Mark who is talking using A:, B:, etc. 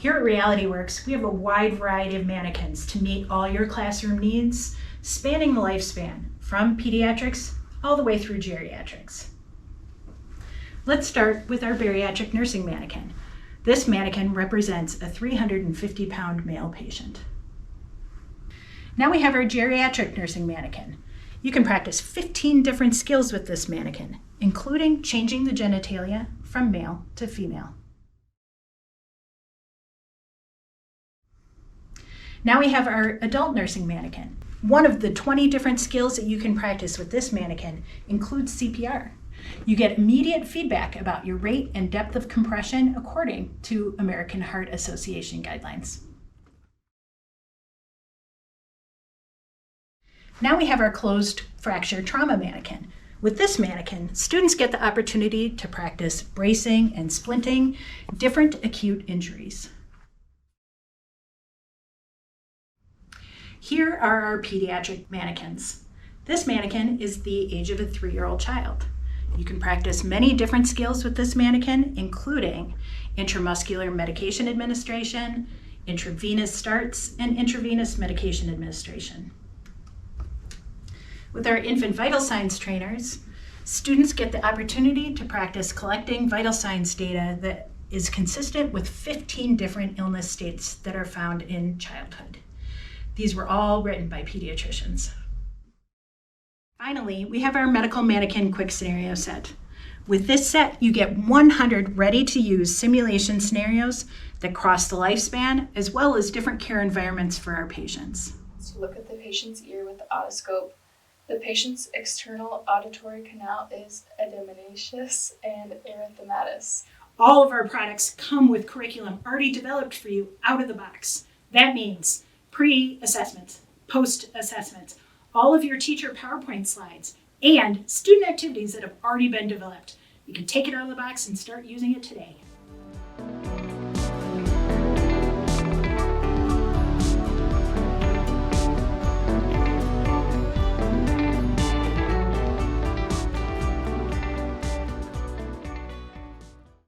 A: Here at Realityworks, we have a wide variety of mannequins to meet all your classroom needs, spanning the lifespan, from pediatrics all the way through geriatrics. Let's start with our bariatric nursing mannequin. This mannequin represents a 350-pound male patient. Now we have our geriatric nursing mannequin. You can practice 15 different skills with this mannequin, including changing the genitalia from male to female. Now we have our adult nursing mannequin. One of the 20 different skills that you can practice with this mannequin includes CPR. You get immediate feedback about your rate and depth of compression according to American Heart Association guidelines. Now we have our closed fracture trauma mannequin. With this mannequin, students get the opportunity to practice bracing and splinting different acute injuries. Here are our pediatric mannequins. This mannequin is the age of a 3-year-old child. You can practice many different skills with this mannequin, including intramuscular medication administration, intravenous starts, and intravenous medication administration. With our infant vital signs trainers, students get the opportunity to practice collecting vital signs data that is consistent with 15 different illness states that are found in childhood. These were all written by pediatricians. Finally, we have our medical mannequin quick scenario set. With this set, you get 100 ready-to-use simulation scenarios that cross the lifespan, as well as different care environments for our patients.
B: So look at the patient's ear with the otoscope. The patient's external auditory canal is edematous and erythematous.
A: All of our products come with curriculum already developed for you out of the box. That means pre-assessments, post-assessments, all of your teacher PowerPoint slides, and student activities that have already been developed. You can take it out of the box and start using it today.